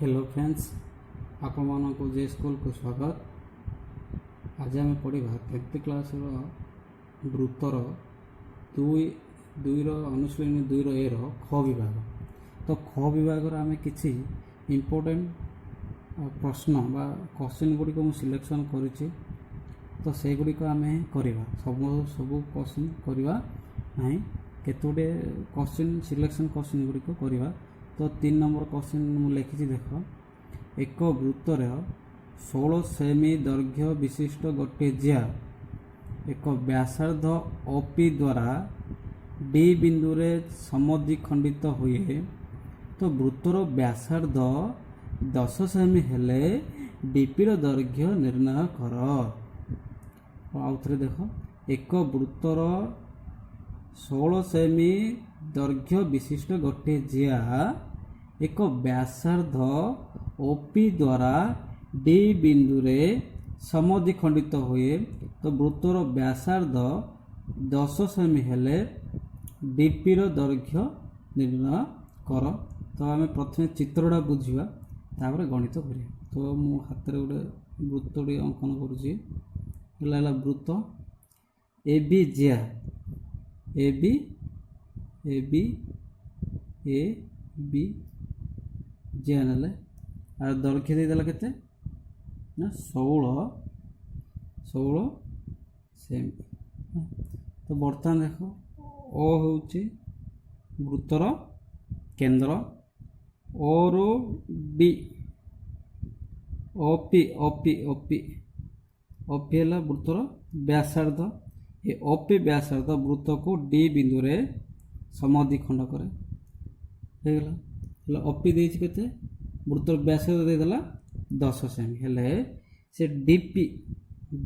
Hello friends, आपण मानक जे school को स्वागत। आज आम पढ़ा 10th क्लास वृत्तर दुईर अनुश्रेणी 2 ए ख विभाग। तो ख विभाग आम कि इम्पोर्टेंट प्रश्न बा क्वेश्चन गुड़िक सिलेक्शन करुच्ची। तो से गुड़िक आम करवा सब क्वेश्चन करवा ना केतोटे क्वेश्चन सिलेक्शन क्वेश्चन गुड़िक करवा। तो 3 नंबर क्वेश्चन मुझे लिखी देख, एक वृत्तर 16 सेमी दैर्घ्य विशिष्ट गोटे जिया एक व्यासार्ध ओपी द्वारा डी बिंदु रे समद्विखंडित हुए। तो वृत्तर व्यासार्ध 10 सेमी हेले डीपी दैर्घ्य निर्णय कर। आउ थे देख, एक वृत्तर 16 सेमी दैर्घ्य विशिष्ट गोटे जिया एक व्यासार्ध ओपी द्वारा डी बिंदु रे समद्विखंडित हुए। तो वृत्तर व्यासार्ध 10 सेमी हेले डीपी दैर्घ्य निर्णय कर। तो आम प्रथम चित्रटा बुझा तापर गणित करिया। तो मु हाथ में गोटे वृत्तटी अंकन करुच्ची। वृत्त ए बी जिया A B A B A B जिया ना दैर्घ्य देदेला केते ना 16 सेमी। तो बर्तमान देख, ओ होची वृत्तर केंद्र, ओ रो D OP OP OP OP है वृत्तर व्यासार्ध। ये ओपी व्यासार्ध वृत्त को डी बिंदु रे समद्विखंड करे। ओपी देछि केते वृत्तर व्यासार्ध देदेला 10 सेमी हेले से डीपी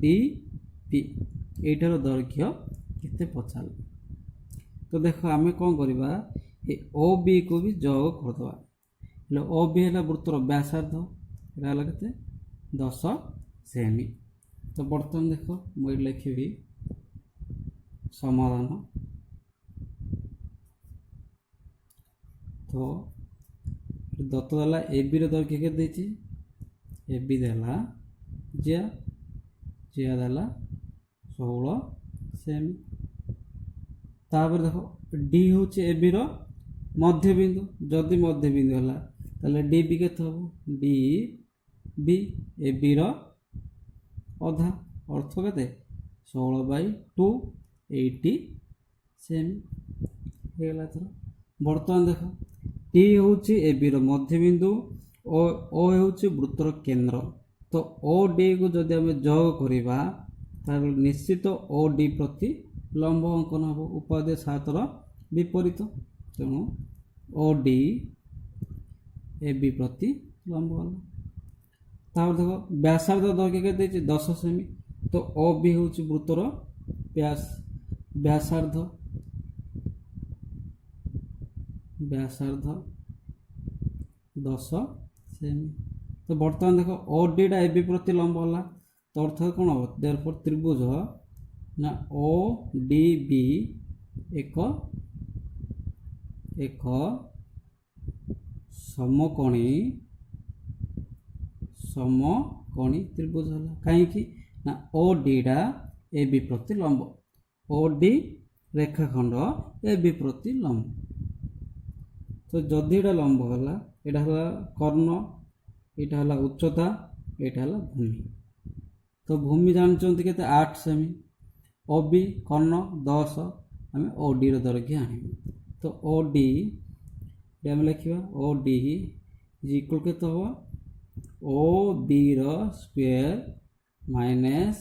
डीपी एटार दैर्घ्य केते पचाल। तो देखो आमे कौन करबा, ये ओ बी को भी जोग करदवा। हेले ओ बी है वृत्तर व्यासार्ध, एटा हला केते 10 सेमी। तो बर्तमान देखो मुझे लिखी समाधान। तो दत्त देला ए बी दैर्घ्य के देछि, ए बी देला जिया जिया देला 16 सेमी। तापर देखो डी होचे ए बी मध्य बिंदु, जदि मध्य बिंदु है ताले डी बी के डी बी ए बी अधा अर्थ के 16/2 80 सेमी होगा। थर बर्तमान देख, टी हूँ ए बी मध्य बिंदु, ओ हूँ वृत्तर केंद्र। तो ओ डी को जदि आम जोग करवा निश्चित ओ डी प्रति लंब अंकन हम उपाध्याय 7 विपरीत। तेणु ओ डी ए बी प्रति लंब वाला। तापर देख व्यासार्ध दैर्घ्य के 10 सेमी। तो ओ बी हूँ वृत्तर व्यासार्ध व्यासार्ध 10 सेमी। तो बर्तमान देख ओ डी टा ए बी प्रति लंब है। तो अर्थ कौन हम देयरफॉर त्रिभुज ना ओ डी बी एक एक समकोणी त्रिभुज है। कहीं ना ओ डी टा ए बी प्रति लंब, ओ डी रेखाखंड ए बी प्रति लंब। तो जदि एटा लंब है, यहाँ है कर्ण, यहाँ है उच्चता, यहाँ है भूमि। तो भूमि जानते के 8 सेमी, ओ बी कर्ण 10, आम ओ डी दैर्घ्य आने। तो ओ डी आम लिखा ओ डी इज इक्वल के O B square minus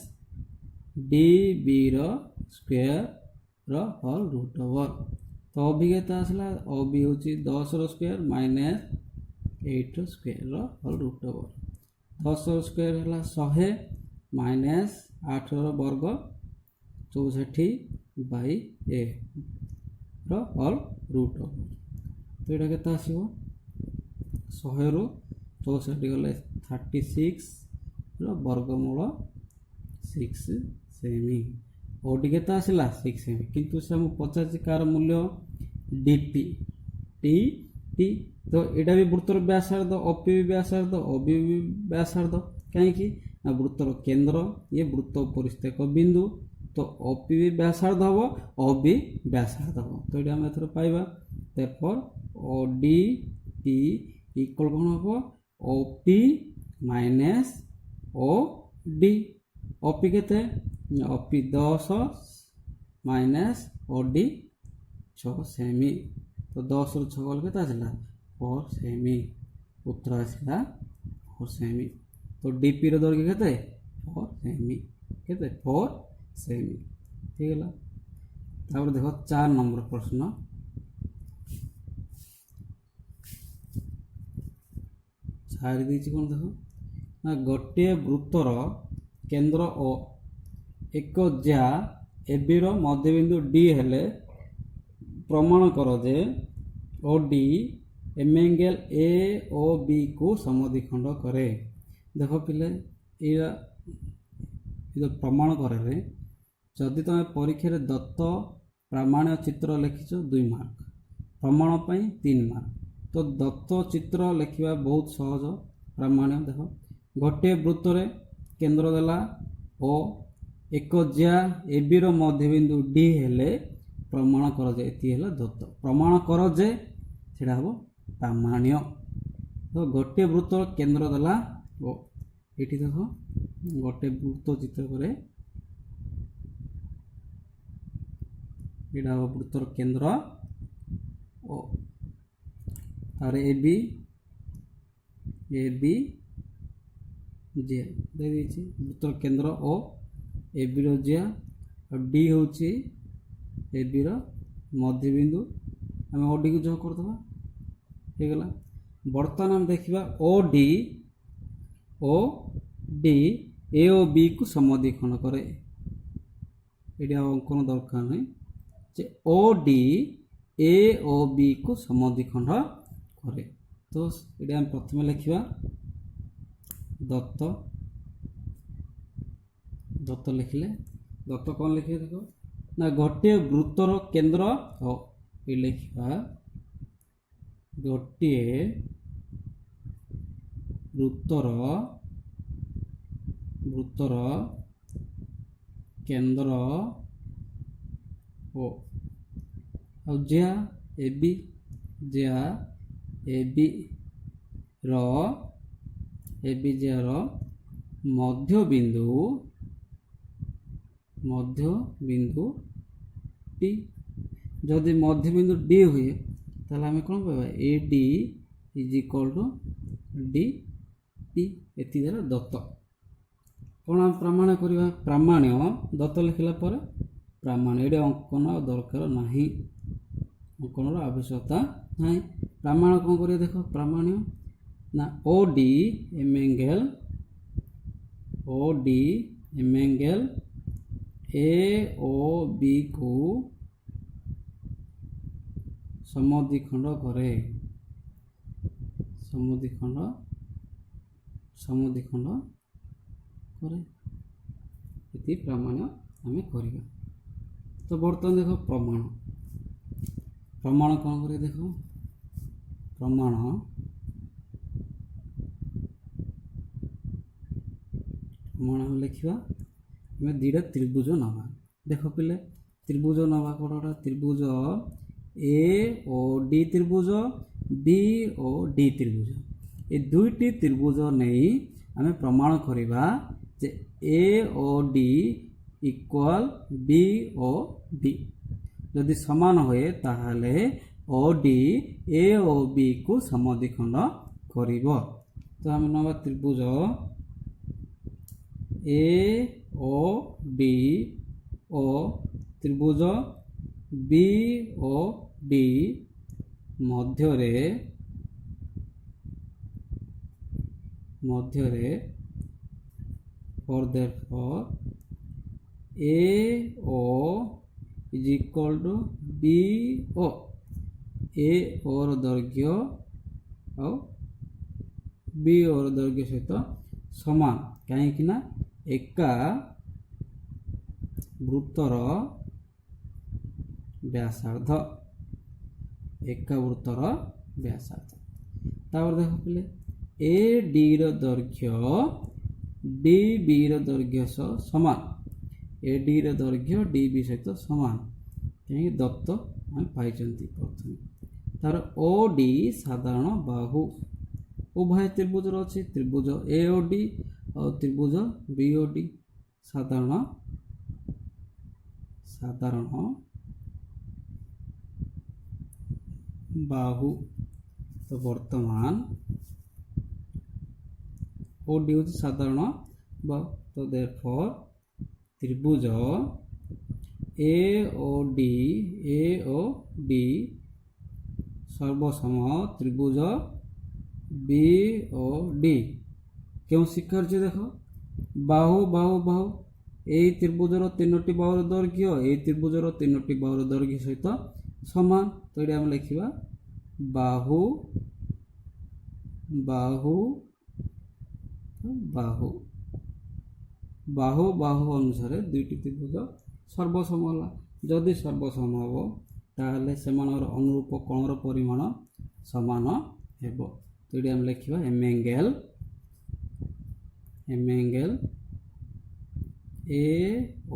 D B square whole root over. तो अभिज्ञता आसला ओ बी हूँ 10 square minus 8 square whole root over. 10 square है 100 माइनस 8 वर्ग 64/a होल रूट ओवर। तो यहाँ के आसो 100 रु 64 गले 36 वर्गमूल 6 सेमी। ओडी के आसला 6 सेमी, किंतु से पचास कार मूल्य डीपी टी टी तो यहाँ भी वृत्तर व्यासार्ध ओपी भी व्यासार्ध ओबी भी व्यासार्ध कहीं वृत्तर केंद्र ये वृत्त उपरिस्थ एक बिंदु तो ओपी भी व्यासार्ध हम ओबी व्यासार्ध हम तो ये आम एथर पाइबा देयरफॉर ओडी पी इक्वल कौन हम ओपी माइनस ओडी ओपी केते ओपी 10 माइनस ओडी 6 सेमी तो 10 रु 6 गले केते आसला 4 सेमी उत्तर आसला 4 सेमी तो डीपी रो दैर्घ्य केते 4 सेमी केते 4 सेमी ठीक है तापर देखो 4 नंबर प्रश्न छाड़ी देछि कोन देखो ना गोटे वृत्तर केंद्र ओ एक ज्या एबी रो मध्यबिंदु डी हेले प्रमाण करो जे O D M angle A O B को समद्विखंड करे देखो पिले ये प्रमाण करे जदि तुम परीक्षा दत्त प्रामाण्य चित्र लिखिछ 2 मार्क प्रमाण पाई 3 मार्क तो दत्त चित्र लिखा बहुत सहज प्रामाण्य देख गोटे वृत्तर केंद्र देला ओ एक ज्या एबी रो मध्यबिंदु डी हेले प्रमाण कर दत्त प्रमाण कर जे सेटा हम प्रामाण्य तो गोटे वृत्तर केंद्र देला ओ ये देख गोटे वृत्त चित्र करे यहाँ वृत्तर केंद्र ओ तार ए बी जे दे दीची वृत्तर केंद्र ओ ए बी रो जे और डी होची ए बी रो मध्यबिंदु आम ओ डी को जो कर दबा ठीक गला वर्तमान हम देखिबा O D A O B को समद्विखंड करे एडी अंकन दरकार नहीं जे O D A O B को समद्विखंड करे तो ये हम प्रथम लिखा दत्त दत्त लिखले दत्त कौन लिखे देखो ना गोटे वृत्तर केंद्र ये लिखा गोटे वृत्तर केंद्र ओ ज्या ए बी ज्या ए बी ज्या मध्य बिंदु टी जदि मध्य बिंदु डी हुए ताहले आम कौन पाइबा A D is equal to D T एति द्वारा दत्त कौन आम प्रमाण करवा प्रामाण्य दत्त लिखला पर प्रामाण्य ये अंकन दरकार नहीं अंकन आवश्यकता नहीं प्रामाण्य कौन करिए देख प्रामाण्य ना O D M angle A O B को समद्विखंड करे समद्विखंड करे इति प्रामाण्य आम करिबा तो बर्तमान देखो प्रमाण कौन करिए देखो प्रमाण हम लिखा आम दुटा त्रिभुज नवा देख पिले त्रिभुज नवा कौटा त्रिभुज ए ओ डी त्रिभुज बी ओ डी त्रिभुज ये दुईटी त्रिभुज नहीं आम प्रमाण करवा जे A O D equal B O B जदि समान हुए ताहले O D A O B को समद्विखंड करिवो तो आम नवा त्रिभुज ए ओ डी ओ त्रिभुज बी ओ डी मध्य for therefore A O is equal to B O A और दैर्घ्य और बी और दैर्घ्य सहित समान कहीं ना एका वृत्तर व्यासार्ध एका वृत्तर व्यासार्ध। तापर देख पे ए डी दैर्घ्य डी बी दैर्घ्य सह समान, ए डी दैर्घ्य डी बी सहित समान कहीं दत्त आम पाई प्रथम। तार ओ डी साधारण बाहु उभय त्रिभुज अच्छी, त्रिभुज ए ओ डी और त्रिभुज बी ओ डी साधारण साधारण बाहु। तो वर्तमान ओ डी हूँ साधारण बाहु, तो देयरफॉर त्रिभुज ए ओ डी सर्वसम त्रिभुज बी ओ डी क्यों शिखर देख बाहु बाहु बाहु यही त्रिभुजर तीनोटी बाहुर दैर्घ्य यही त्रिभुजर तीनोटी बाहुर दैर्घ्य सहित समान। तो ये आम लिखा बाहु बाहु बाहु बाहु बाहु अनुसार दुईटी त्रिभुज सर्वसम है। जदि सर्वसम हम ताहले सेमानर अनुरूप कोणर परिमाण समान हेबो। तो ये आम लिखा M angle A O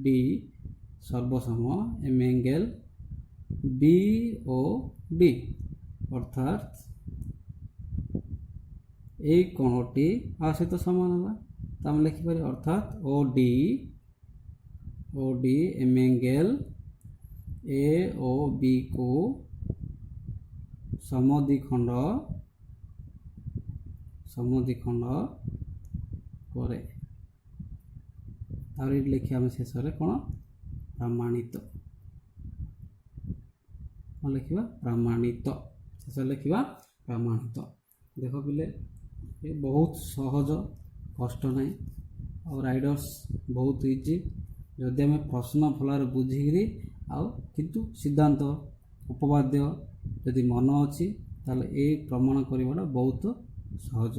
D सर्वसम M angle B O D अर्थात এই কোণটি আর সহিত সমান হবা। তো আমি লিখিপারি অর্থাৎ ও ডি এম এঙ্গেল এ ও বি কু সমদ্বিখণ্ড করে। তাহলে লিখি আমি শেষে কোণ প্রমাণিত লিখা प्रमाणित शेष लिखा प्रमाणित। देख पिले ये बहुत सहज कष्ट ना और राइडर्स बहुत इजी जदि आम प्रश्न भलार बुझिकी किंतु सिद्धांत उपवाद्य यदि मन अच्छी ताले ये प्रमाण करवाटा बहुत सहज।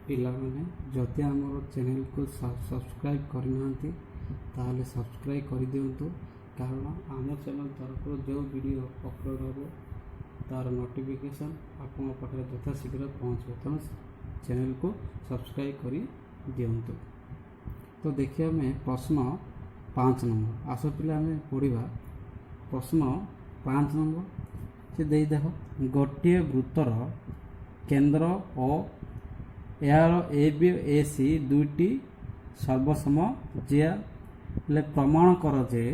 पिला माने जदि आमर चैनल को सब्सक्राइब करना ताहले सब्सक्राइब कर दिंतु, कारण आम चैनल तरफ जो वीडियो अपलोड हो तार नोटिफिकेशन आपन पाखे यथाशीघ्र पहुँचो, तेणु चैनल को सब्सक्राइब कर दिंतु। तो देखिए आम प्रश्न 5 नंबर आस पिला आम पढ़ा प्रश्न 5 नंबर से दे देख गोटे वृत्तर केंद्र और यार ए बी ए सी दुईटी सर्वसम जे प्रमाण कर जे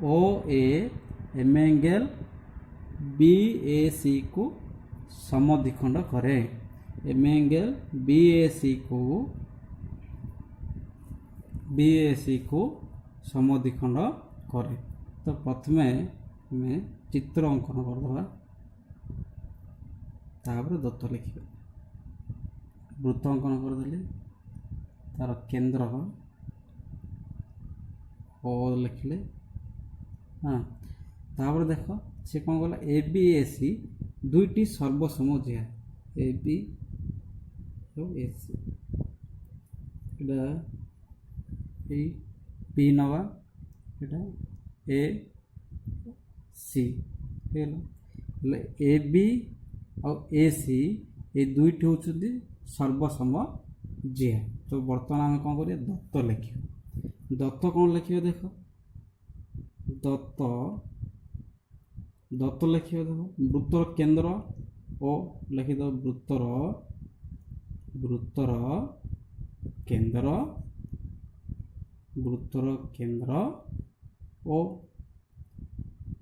ओ A M angle B A C को समद्विखंड करे। M angle B A C को समद्विखंड करे। तो प्रथमे हमें चित्र अंकन करदे तापर दत्त लिखा वृत्त अंकन करदे तार केंद्र ओ लिखले। हाँ तापर देख से कौन गला ए बी ए सी दुईटी सर्वसम जिया A B A C B नवा ए सी ए बी और ए सी ये दुईटी होती सर्वसम जिया। तो बर्तमान आम कौन करिया दत्त लिखा दत्त कौन लिखा देख दत्त लिखा देख वृत्तर केंद्र ओ लिखिद वृत्तर केंद्र ओ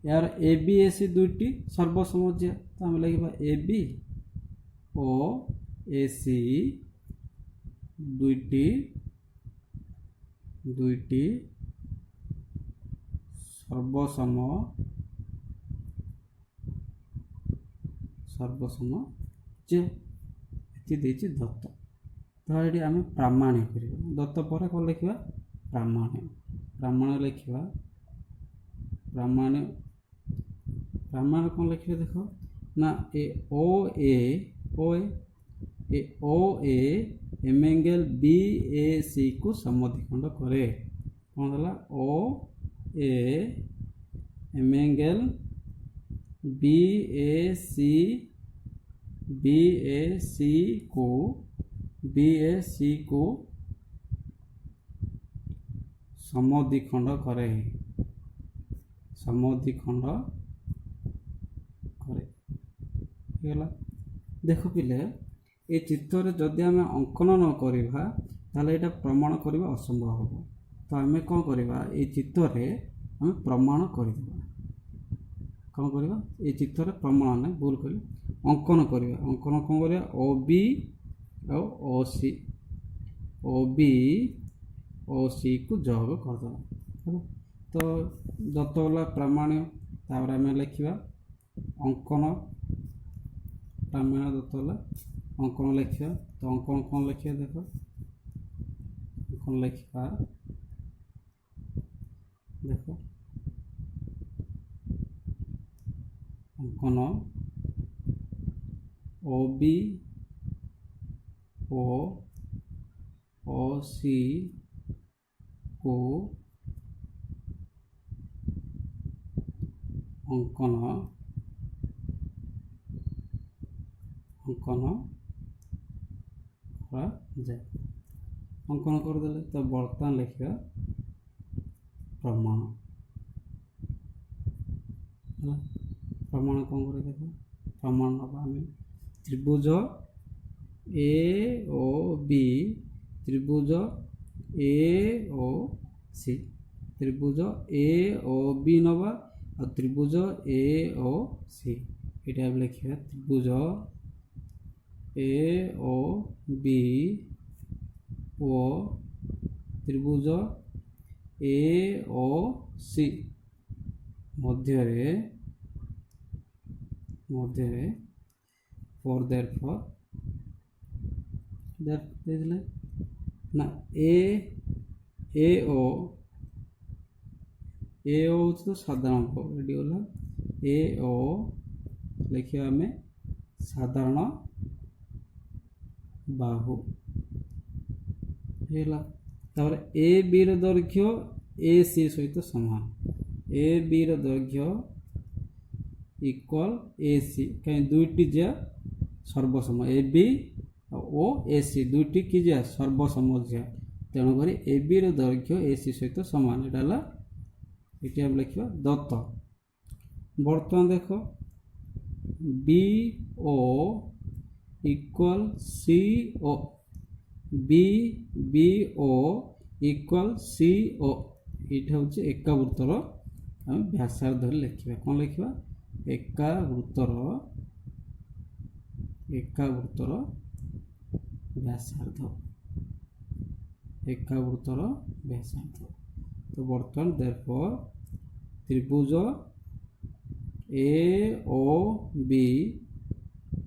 यार ए बी ए सी दुईटी सर्वसम जिया। तो आम लिखा ए बी ओ ए सी दुईटी सर्वसम जे देती दत्त। तो ये आम प्रामाण्य कर दत्त पर कौन लिखा प्रामाण्य लिखा प्रामाण्य कौन लिखा देख ना ए ओ A M angle B A C को समद्विखंड करे कौन है ओ A M angle B A C को समद्विखंड करे ହେଇଗଲା। ଦେଖ ପିଲେ ଏ ଚିତ୍ରରେ ଯଦି ଆମେ ଅଙ୍କନ ନ କରିବା ତାହେଲେ ଏଇଟା ପ୍ରମାଣ କରିବା ଅସମ୍ଭବ ହେବ। ତ ଆମେ କ'ଣ କରିବା ଏ ଚିତ୍ରରେ ଆମେ ପ୍ରମାଣ କରିଦେବା। କ'ଣ କରିବା ଏ ଚିତ୍ରରେ ପ୍ରମାଣ ନାହିଁ ଭୁଲ କରି ଅଙ୍କନ କରିବା। ଅଙ୍କନ କ'ଣ କରିବା ଓ ବି ଆଉ ଓ ସି କୁ ଯୋଗ କରିଦେବା ହେଲା। ତ ଦତ୍ତ ହେଲା ପ୍ରାମାଣ୍ୟ ତାପରେ ଆମେ ଲେଖିବା ଅଙ୍କନ ପ୍ରାମାଣ୍ୟ ଦତ୍ତ ହେଲା ଅଙ୍କନ ଲେଖିବା। ତ ଅଙ୍କନ କ'ଣ ଲେଖିବା ଦେଖ ଅଙ୍କନ ଲେଖିବା ଦେଖ ଅଙ୍କନ ଓ ବି ଓ ସି को ଅଙ୍କନ କରାଯାଏ। ଅଙ୍କନ କରିଦେଲେ ତ ବର୍ତ୍ତମାନ ଲେଖିବା ପ୍ରମାଣ ହେଲା। ପ୍ରମାଣ କ'ଣ କରିବା ଦେଖ ପ୍ରମାଣ ନେବା ଆମେ ତ୍ରିଭୁଜ ଏ ଓ ବି ତ୍ରିଭୁଜ ए ओ सी त्रिभुज ए ओ बी नवा और त्रिभुज ए ओ सी ये लिखा त्रिभुज ए ओ बी ओ त्रिभुज A O C Madhya for therefore ना ए ओ तो साधारण रेडी होला ए ओ लिखिया आम साधारण बाहु तापर ए बी दैर्घ्य ए सी सहित समान ए बी दैर्घ्य इक्वल ए सी कहीं दुईटी जा सर्वसम ए बी ओ ए सी दुईटी कि जा सर्वसमझिया तेणुक ए बी दैर्घ्य ए सी सहित समान यहाँ ये हम लिखा दत्त। बर्तमान देख B O equal C O B O equal C O ये हूँ एका वृत्तर आम व्यासार्ध लिखा कौन लिखा एका वृत्तर व्यासार्ध तो बर्तमान देयरफॉर त्रिभुज ए ओ बी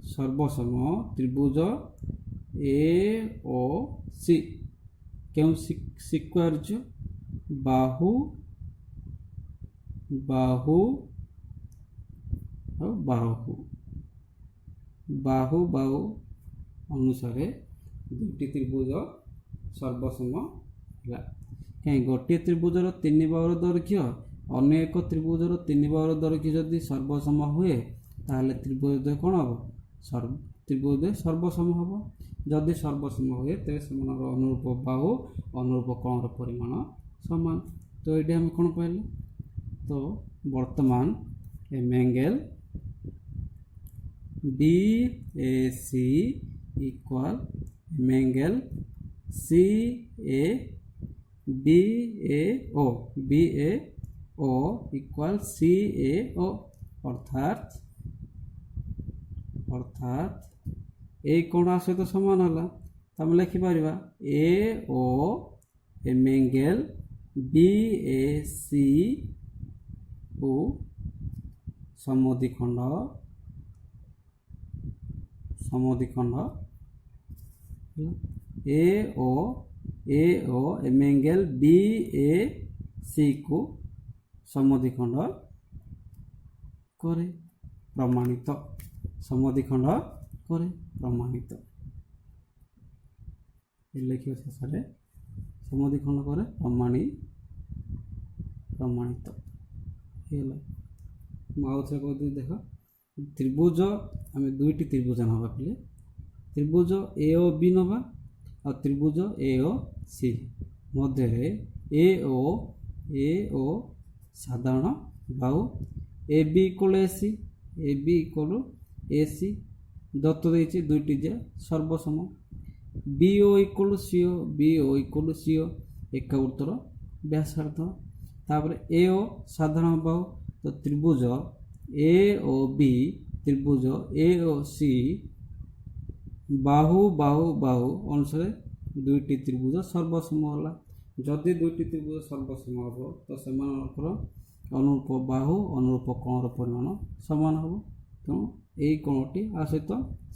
सर्वसम त्रिभुज ए ओ सी क्यों सिक्वार्ज बाहु बाहु अनुसार दुईटी त्रिभुज सर्वसम है कहीं गोटे त्रिभुजर 3 बाहुर दैर्घ्य अन्य एक त्रिभुजर 3 बाहुर दैर्घ्य जदि सर्वसम हुए ताहले त्रिभुजद्वय कौन हम त्रिभुजद्वय सर्वसम हम जदि सर्वसम हुए तेज से अनुरूप बाहु अनुरूप कोणर परिमाण समान। तो ये आम कौन पाइले तो वर्तमान M angle B A C equal M angle C A B A O equal C A O अर्थात ए कोण सहित समान है आम लिखिपर A O M angle B A C को समद्विखंड A O M angle B A C को समद्विखंड करे प्रमाणित समद्विखंड करे प्रमाणित। लिखिए शेष समद्विखंड पर प्रमाणित मुझे कहती देख त्रिभुज आम दुईटी त्रिभुज नवा पे त्रिभुज ए ओ बी नवा आ त्रिभुज ए ओ सी मध्य ए ओ साधारण बाहु ए बी इक्वल ए सी दत्त देती दुईटी जे सर्वसम बी ओ इक्वल सीओ एका उत्तर व्यासार्ध तापर ए ओ साधारण बाहु तो त्रिभुज ए ओ बी त्रिभुज ए ओ सी बाहु बाहु बाहु अनुसार दुईटी त्रिभुज सर्वसम होला जदि दुईटी त्रिभुज सर्वसम हम तो से अनुरूप बाहु अनुरूप कोणर परिमाण समान हम तेणु यही कोणटी आ सहित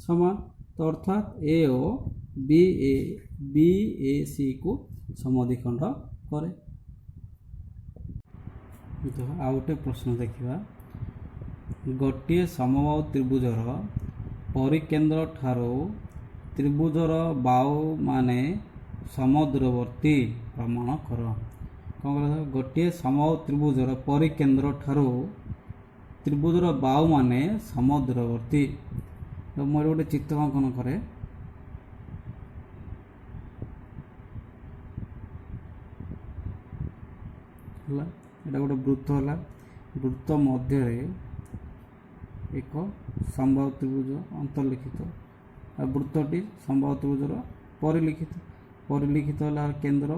समान तो अर्थात ए ओ बी ए सी को समद्विखंड करे। तो आ गोटे प्रश्न देखा गोटे समबाहु त्रिभुजर परिकेन्द्र ठारू त्रिभुजर बाहु माने समदूरवर्ती प्रमाण कर कौन कह गोटे समबाहु त्रिभुजर परिकेन्द्र ठारू त्रिभुजर बाहु माने समदूरवर्ती तो मोर गोटे चित्र अंकन करे एटा गोटे वृत्त है वृत्त मध्य एक समबाहु त्रिभुज अंतर्लिखित वृत्तटी समबाहु त्रिभुजर परिलिखित है केन्द्र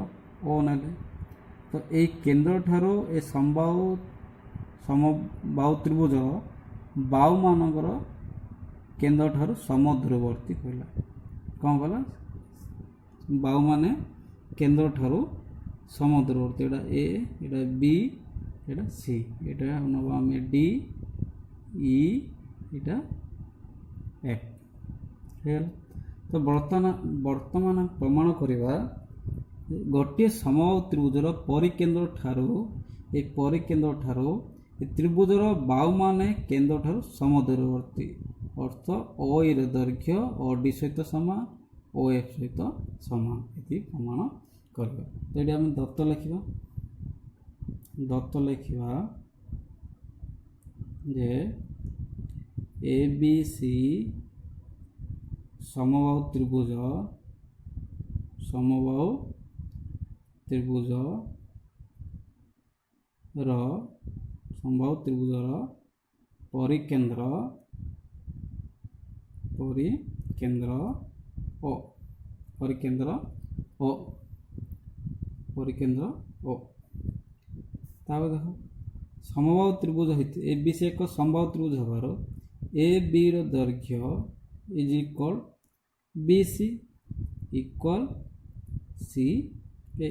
ओ नेले तो यही केन्द्र ठारो ए समबाहु त्रिभुज बाहु मानकर केन्द्र ठारो समदूरवर्ती कहला कौन कहला बाहु माने केन्द्र ठारो समदूरवर्ती एटा ए एटा बी एटा सी एटा नबा आम डी ई एटा एफ तो वर्तमान प्रमाण करवा गोटे समबाहु त्रिभुजर परिकेन्द्र ठारू ए परिकेन्द्र ठारू त्रिभुजर बाहु माने केन्द्र ठारू समदूरवर्ती अर्थ ओ एर दैर्घ्य ओ डी सहित समान ओ एफ सहित समान ये प्रमाण करवा तो ये आम दत्त लिखा जे ए बी सी समबाहु त्रिभुज समबाहु त्रिभुजर परिकेन्द्र ओ तापर देख समबाहु त्रिभुज ए बी सी एक समबाहु त्रिभुज हबार ए बी रो दैर्घ्य is equal B C equal C A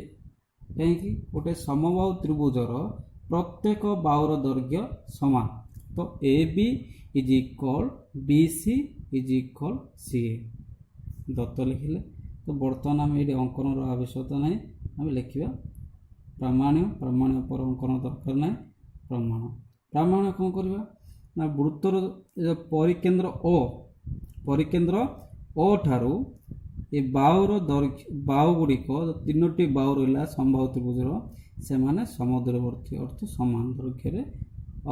कहीं गोटे समबाहु त्रिभुजर प्रत्येक बाहुर दैर्घ्य समान तो A B is equal B C is equal C A दत्त लिखिले तो बर्तमान आम ये अंकन आवश्यकता ना आम लिखा प्रामाण्य पर अंकन दरकार ना प्रामाण्य कौन करवा ना वृत्तर परिकेन्द्र ओ ठारू ये बाहुर दैर्घ्य बाहु गुड़िक तीनोटी बाहु रहा समबाहु त्रिभुजर से माने समदूरवर्ती अर्थ समान दैर्घ्य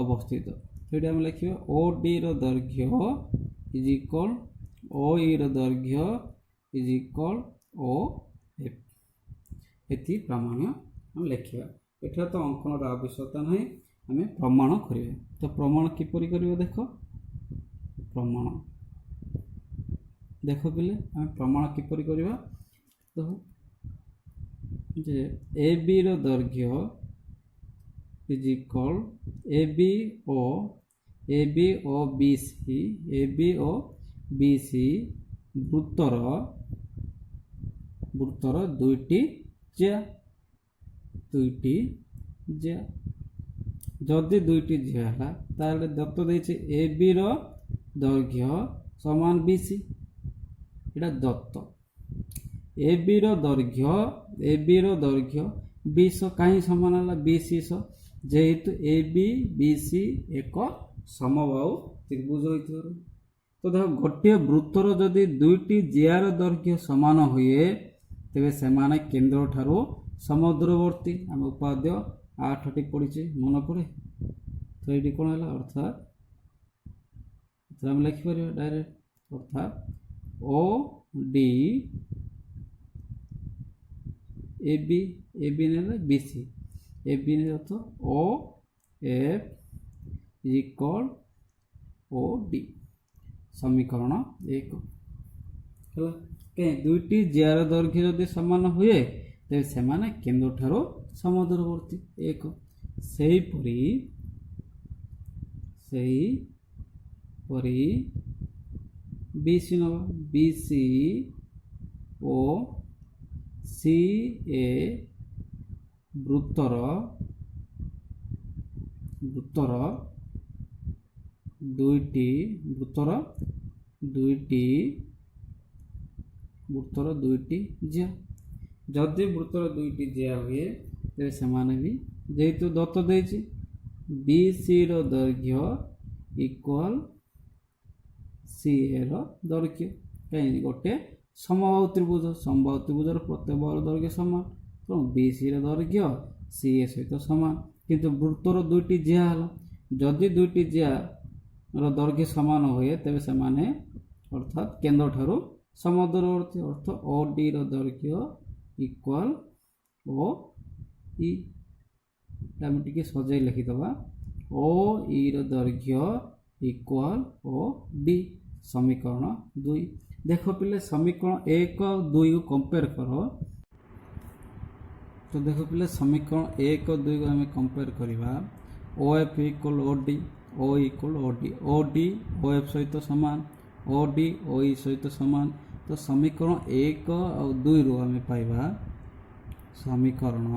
अवस्थित ये आम लिखा ओ डी दैर्घ्य इज इक्वल ओ ई दैर्घ्य इज इक्वल ओ एफ ये प्रामाण्य आम लिखा एटा तो अंकन आवश्यकता ना आम प्रमाण करिया तो प्रमाण किपरि करिया देख प्रमाण देख पिले आम प्रमाण किपरि करिया तो जे ए बी दैर्घ्य is equal A B O B C वृत्तर दुईटी ज्या जदि दुईटी ज्या है ताले दत्त देछि ए बी दैर्घ्य समान बी सी एटा दत्त ए बी दैर्घ्य 20 कहीं समान है 20 जेहेतु ए बी सी एक समबाहु त्रिभुज होइथिबार तो देख गोटे वृत्तर जदि दुईटी जियार दैर्घ्य समान हुए ତେବେ ସେମାନେ କେନ୍ଦ୍ର ଠାରୁ ସମୁଦ୍ରବର୍ତ୍ତୀ। ଆମେ ଉପାଦ୍ୟ 8ଟି ପଢ଼ିଛେ ମନେ ପଡ଼େ। ତ ଏଇଠି କ'ଣ ହେଲା ଅର୍ଥାତ୍ ଆମେ ଲେଖିପାରିବା ଡାଇରେକ୍ଟ ଅର୍ଥାତ୍ ଓ ଡି ए बी नेले बी सी ए बी ने अर्थ O F equal O D समीकरण 1 है। दुईटी जियार दैर्घ्य जदि समान हुए तेज से केन्द्र ठारू समुद्रवर्ती 1 सेहीपरि बी सी नवा बी सी ओ सी ए वृत्तर दुईटी जिया जदि वृत्तर दुईटी जिया हुए तेरे सेमाने भी जेहेतु दत्त देछि बी सी रो दैर्घ्य इक्वल सी ए रो दैर्घ्य कहीं गोटे समबाहु त्रिभुजर प्रत्येक बाहु दैर्घ्य समान तो बी सी दैर्घ्य सी ए सहित समान किंतु वृत्तर दुईटी जिया है जदि दुईटी जिया दैर्घ्य समान हुए तेज से अर्थात केन्द्र ठारू समुद्रवर्ती अर्थ ओ डी दैर्घ्य इक्वल ओ ई टे सजाई लिखिदबा ओ ई दैर्घ्य इक्वल ओ डी समीकरण 2। देख पिले समीकरण 1 और 2 को कंपेयर करो तो देख पिले समीकरण 1 और 2 को आम कंपेयर करवा O F equal O D O equal O D O F सहित सामान ओ डी ओ ई सहित सामान तो समीकरण 1 और 2 रु आम पाइबा समीकरण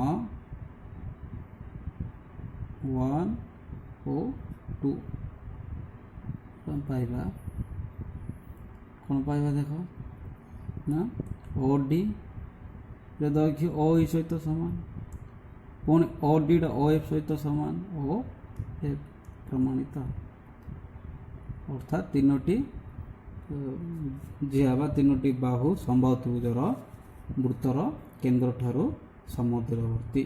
1 और 2 पाइबा कौन पाइबा देख ना ओ डी दैर्घ्य ओ ई सहित सामान पुणी ओ डी ओ एफ सहित सामान ओ एफ प्रमाणित अर्थात तीनोटी जिया बा तीनोटी बाहु समबाहु त्रिभुजर वृत्तर केन्द्र ठारू समुद्रवर्ती।